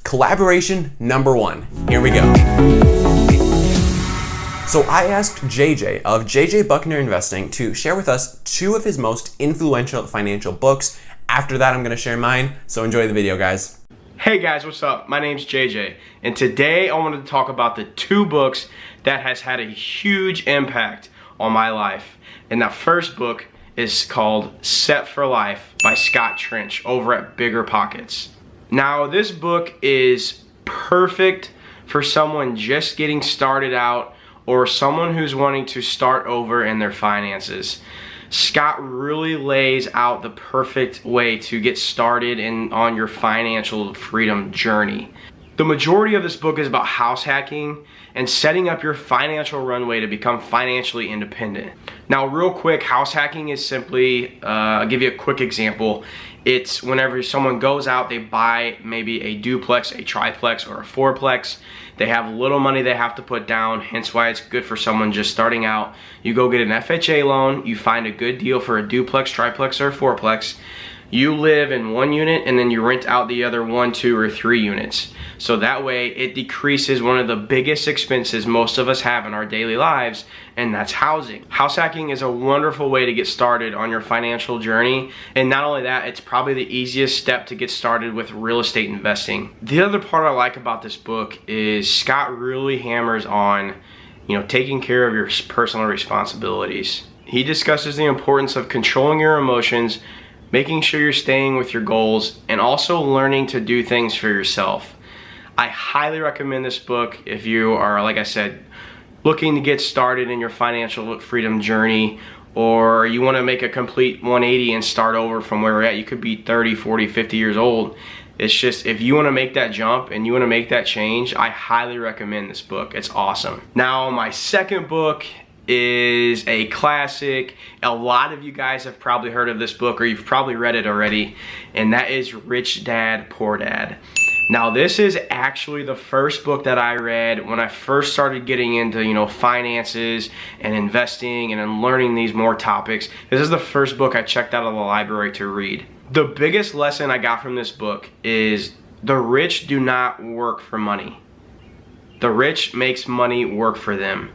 Collaboration number 1. Here we go. So I asked JJ of JJ Buckner Investing to share with us 2 of his most influential financial books. After that, I'm going to share mine. So enjoy the video, guys. Hey guys, what's up? My name's JJ, and today I wanted to talk about the 2 books that has had a huge impact on my life. And that first book is called Set for Life by Scott Trench over at Bigger Pockets. Now, this book is perfect for someone just getting started out or someone who's wanting to start over in their finances. Scott really lays out the perfect way to get started on your financial freedom journey. The majority of this book is about house hacking and setting up your financial runway to become financially independent. Now, real quick, house hacking is simply, I'll give you a quick example. It's whenever someone goes out, they buy maybe a duplex, a triplex, or a fourplex. They have little money they have to put down, hence why it's good for someone just starting out. You go get an FHA loan, you find a good deal for a duplex, triplex, or a fourplex. You live in 1 unit and then you rent out the other 1, 2, or 3 units. So that way it decreases one of the biggest expenses most of us have in our daily lives, and that's housing. House hacking is a wonderful way to get started on your financial journey, and not only that, it's probably the easiest step to get started with real estate investing. The other part I like about this book is Scott really hammers on, taking care of your personal responsibilities. He discusses the importance of controlling your emotions, making sure you're staying with your goals, and also learning to do things for yourself. I highly recommend this book if you are, like I said, looking to get started in your financial freedom journey, or you want to make a complete 180 and start over from where you're at. You could be 30, 40, 50 years old. It's just, if you want to make that jump and you want to make that change, I highly recommend this book. It's awesome. Now, my second book is a classic. A lot of you guys have probably heard of this book, or you've probably read it already, and that is Rich Dad, Poor Dad. Now, this is actually the first book that I read when I first started getting into, finances and investing and learning these more topics. This is the first book I checked out of the library to read. The biggest lesson I got from this book is the rich do not work for money. The rich makes money work for them.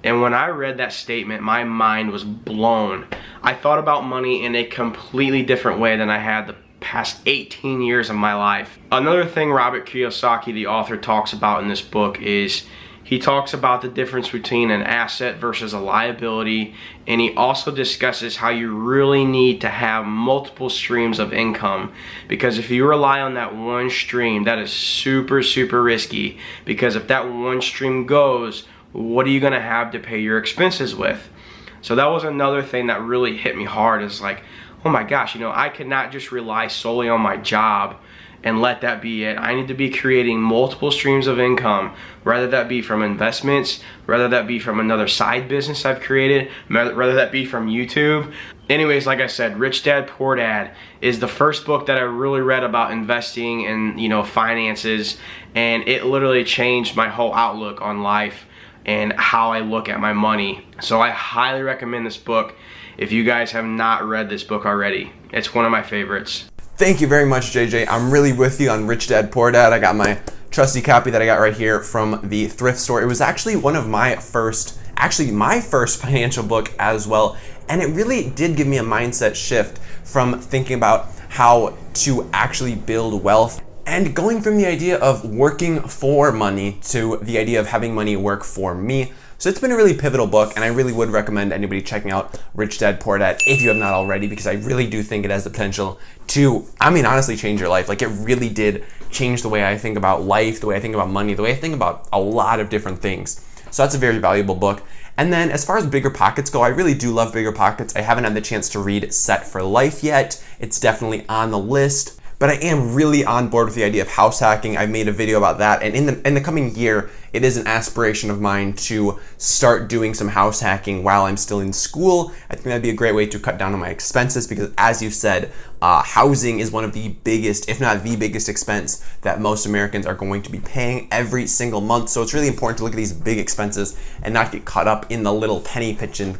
And when I read that statement, my mind was blown. I thought about money in a completely different way than I had the past 18 years of my life. Another thing Robert Kiyosaki, the author, talks about in this book is he talks about the difference between an asset versus a liability, and he also discusses how you really need to have multiple streams of income, because if you rely on that one stream, that is super, super risky, because if that one stream goes, what are you gonna have to pay your expenses with? So that was another thing that really hit me hard, is like, oh my gosh, I cannot just rely solely on my job and let that be it. I need to be creating multiple streams of income, whether that be from investments, whether that be from another side business I've created, whether that be from YouTube. Anyways, like I said, Rich Dad, Poor Dad is the first book that I really read about investing and finances, and it literally changed my whole outlook on life and how I look at my money. So I highly recommend this book if you guys have not read this book already. It's one of my favorites. Thank you very much, JJ. I'm really with you on Rich Dad, Poor Dad. I got my trusty copy that I got right here from the thrift store. It was actually one of my first financial book as well. And it really did give me a mindset shift from thinking about how to actually build wealth, and going from the idea of working for money to the idea of having money work for me. So it's been a really pivotal book, and I really would recommend anybody checking out Rich Dad, Poor Dad if you have not already, because I really do think it has the potential to, honestly change your life. Like, it really did change the way I think about life, the way I think about money, the way I think about a lot of different things. So that's a very valuable book. And then as far as Bigger Pockets go, I really do love Bigger Pockets. I haven't had the chance to read Set for Life yet. It's definitely on the list. But I am really on board with the idea of house hacking. I made a video about that, and in the coming year, it is an aspiration of mine to start doing some house hacking while I'm still in school. I think that'd be a great way to cut down on my expenses, because as you said, housing is one of the biggest, if not the biggest expense that most Americans are going to be paying every single month. So it's really important to look at these big expenses and not get caught up in the little penny pinching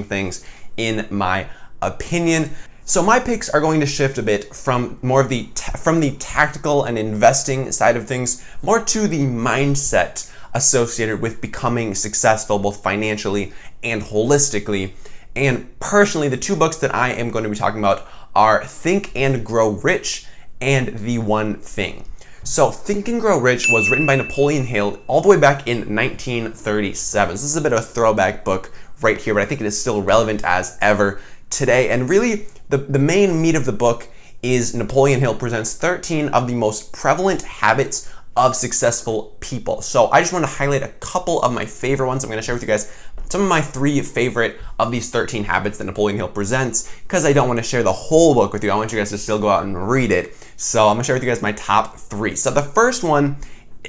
things, in my opinion. So my picks are going to shift a bit from more of the tactical and investing side of things, more to the mindset associated with becoming successful both financially and holistically. And personally, the two books that I am going to be talking about are Think and Grow Rich and The One Thing. So Think and Grow Rich was written by Napoleon Hill all the way back in 1937. So this is a bit of a throwback book right here, but I think it is still relevant as ever today. And really, the main meat of the book is Napoleon Hill presents 13 of the most prevalent habits of successful people. So I just want to highlight a couple of my favorite ones. I'm going to share with you guys some of my 3 favorite of these 13 habits that Napoleon Hill presents, because I don't want to share the whole book with you. I want you guys to still go out and read it. So I'm going to share with you guys my top 3. So the first one,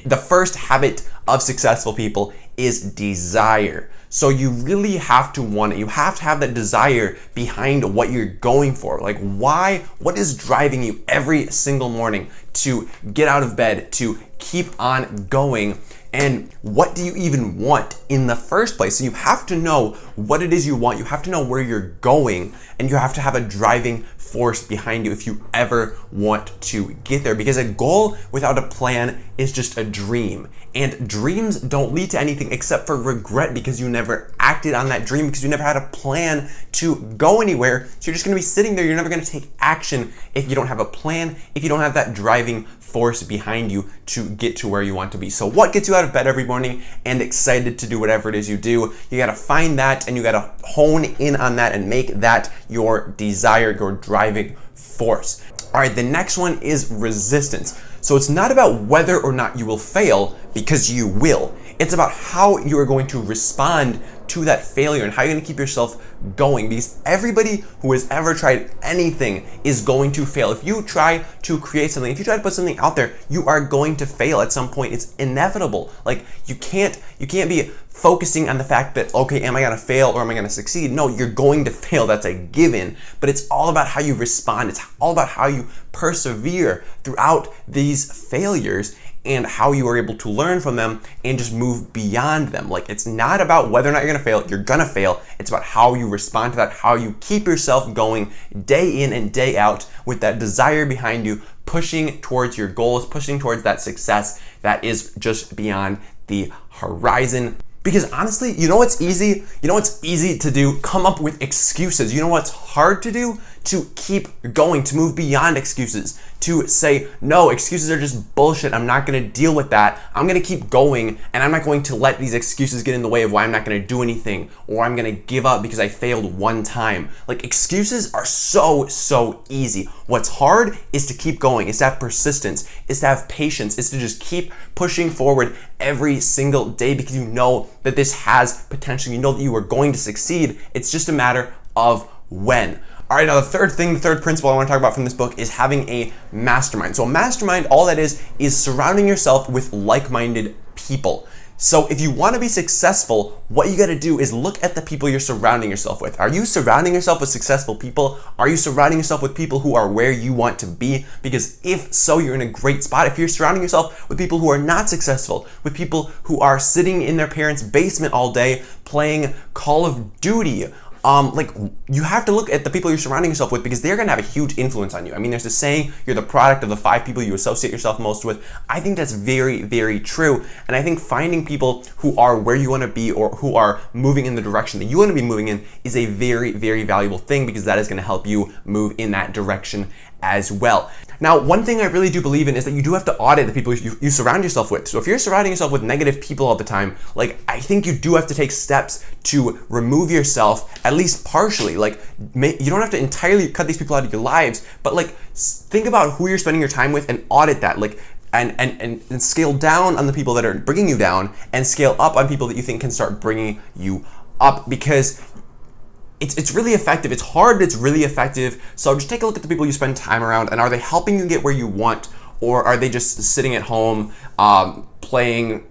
the first habit of successful people is desire. So you really have to want it. You have to have that desire behind what you're going for. Like why, what is driving you every single morning to get out of bed, to keep on going? And what do you even want in the first place? So you have to know what it is you want. You have to know where you're going, and you have to have a driving force behind you if you ever want to get there. Because a goal without a plan is just a dream. And dreams don't lead to anything except for regret, because you never acted on that dream, because you never had a plan to go anywhere. So you're just gonna be sitting there. You're never gonna take action if you don't have a plan, if you don't have that driving force behind you to get to where you want to be. So what gets you out of bed every morning and excited to do whatever it is you do? You gotta find that, and you gotta hone in on that and make that your desire, your driving force. All right, the next one is resistance. So it's not about whether or not you will fail, because you will. It's about how you are going to respond to that failure and how you're gonna keep yourself going, because everybody who has ever tried anything is going to fail. If you try to create something, if you try to put something out there, you are going to fail at some point. It's inevitable. Like you can't be focusing on the fact that, okay, am I gonna fail or am I gonna succeed? No, you're going to fail, that's a given, but it's all about how you respond. It's all about how you persevere throughout these failures and how you are able to learn from them and just move beyond them. Like it's not about whether or not you're gonna fail, you're gonna fail. It's about how you respond to that, how you keep yourself going day in and day out with that desire behind you, pushing towards your goals, pushing towards that success that is just beyond the horizon. Because honestly, you know what's easy? You know what's easy to do? Come up with excuses. You know what's hard to do? To keep going, to move beyond excuses, to say, no, excuses are just bullshit. I'm not gonna deal with that. I'm gonna keep going, and I'm not going to let these excuses get in the way of why I'm not gonna do anything, or I'm gonna give up because I failed one time. Like excuses are so easy. What's hard is to keep going, is to have persistence, is to have patience, is to just keep pushing forward every single day, because you know that this has potential. You know that you are going to succeed. It's just a matter of when. All right, now the third principle I want to talk about from this book is having a mastermind. So a mastermind, all that is surrounding yourself with like-minded people. So if you want to be successful, what you got to do is look at the people you're surrounding yourself with. Are you surrounding yourself with successful people? Are you surrounding yourself with people who are where you want to be? Because if so, you're in a great spot. If you're surrounding yourself with people who are not successful, with people who are sitting in their parents' basement all day playing Call of Duty, like you have to look at the people you're surrounding yourself with, because they're gonna have a huge influence on you. I mean, there's this saying, you're the product of the 5 people you associate yourself most with. I think that's very true. And I think finding people who are where you wanna be, or who are moving in the direction that you wanna be moving in, is a very valuable thing, because that is gonna help you move in that direction as well. Now, one thing I really do believe in is that you do have to audit the people you surround yourself with. So if you're surrounding yourself with negative people all the time, like I think you do have to take steps to remove yourself, at least partially. Like you don't have to entirely cut these people out of your lives, but like think about who you're spending your time with and audit that. Like and scale down on the people that are bringing you down, and scale up on people that you think can start bringing you up, because it's really effective. It's hard, but it's really effective. So just take a look at the people you spend time around, and are they helping you get where you want, or are they just sitting at home playing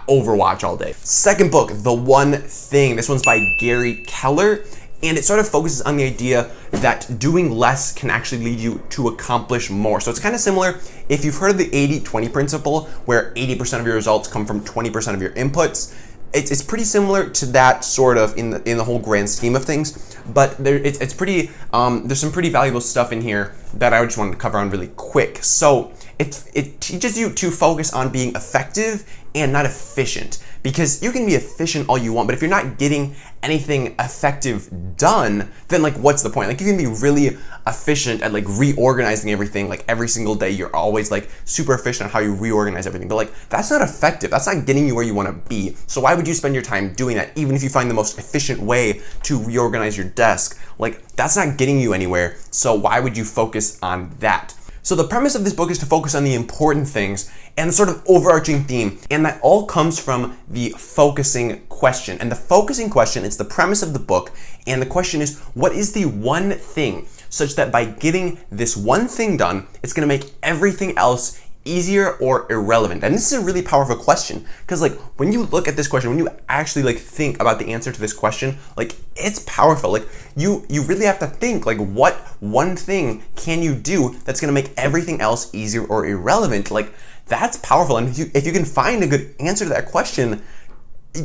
Overwatch all day? Second book, The One Thing. This one's by Gary Keller, and it sort of focuses on the idea that doing less can actually lead you to accomplish more. So it's kind of similar if you've heard of the 80-20 principle, where 80% of your results come from 20% of your inputs. it's pretty similar to that sort of in the whole grand scheme of things, but it's pretty, there's some pretty valuable stuff in here that I just wanted to cover on really quick. So it teaches you to focus on being effective and not efficient, because you can be efficient all you want, but if you're not getting anything effective done, then like what's the point? Like you can be really efficient at like reorganizing everything, like every single day you're always like super efficient on how you reorganize everything, but like that's not effective. That's not getting you where you want to be. So why would you spend your time doing that, even if you find the most efficient way to reorganize your desk? Like that's not getting you anywhere. So why would you focus on that? So the premise of this book is to focus on the important things and the sort of overarching theme, and that all comes from the focusing question. And the focusing question is the premise of the book, and the question is, what is the one thing such that by getting this one thing done, it's gonna make everything else easier or irrelevant? And this is a really powerful question, because like when you look at this question, when you actually like think about the answer to this question, like it's powerful. Like you really have to think like, what one thing can you do that's gonna make everything else easier or irrelevant? Like that's powerful. And if you can find a good answer to that question,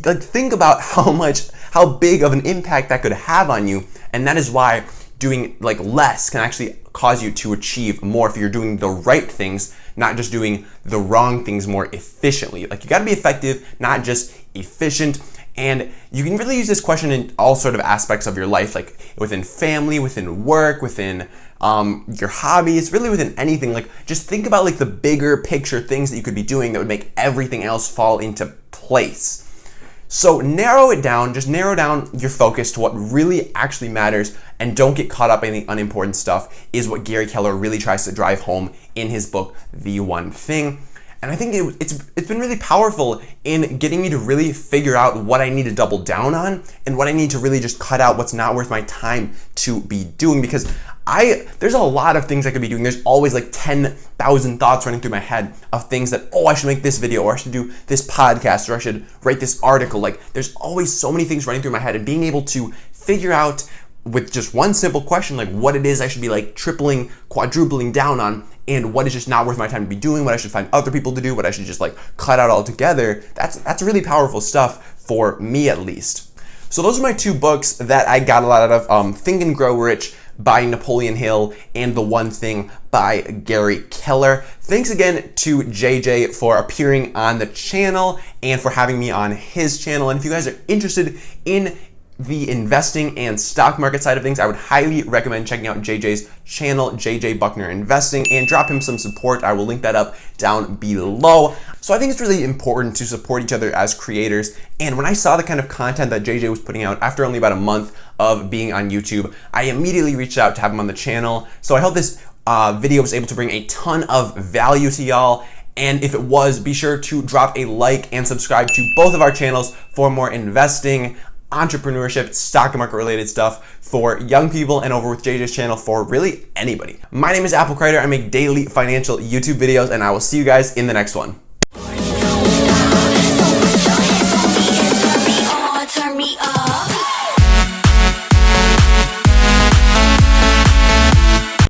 like think about how big of an impact that could have on you. And that is why doing like less can actually cause you to achieve more if you're doing the right things, not just doing the wrong things more efficiently. Like you gotta be effective, not just efficient. And you can really use this question in all sort of aspects of your life, like within family, within work, within your hobbies, really within anything. Like just think about like the bigger picture things that you could be doing that would make everything else fall into place. So narrow it down, just narrow down your focus to what really actually matters, and don't get caught up in the unimportant stuff, is what Gary Keller really tries to drive home in his book, The One Thing. And I think it's been really powerful in getting me to really figure out what I need to double down on and what I need to really just cut out what's not worth my time to be doing, because there's a lot of things I could be doing. There's always like 10,000 thoughts running through my head of things that, oh, I should make this video, or I should do this podcast, or I should write this article. Like there's always so many things running through my head, and being able to figure out with just one simple question, like what it is I should be like tripling, quadrupling down on, and what is just not worth my time to be doing, what I should find other people to do, what I should just like cut out altogether. That's really powerful stuff for me, at least. So those are my two books that I got a lot out of, Think and Grow Rich by Napoleon Hill and The One Thing by Gary Keller. Thanks again to JJ for appearing on the channel and for having me on his channel. And if you guys are interested in the investing and stock market side of things, I would highly recommend checking out JJ's channel, JJ Buckner Investing, and drop him some support. I will link that up down below. So I think it's really important to support each other as creators. And when I saw the kind of content that JJ was putting out after only about a month of being on YouTube, I immediately reached out to have him on the channel. So I hope this video was able to bring a ton of value to y'all. And if it was, be sure to drop a like and subscribe to both of our channels for more investing, entrepreneurship, stock market related stuff for young people, and over with JJ's channel for really anybody. My name is Apple Crider. I make daily financial YouTube videos, and I will see you guys in the next one.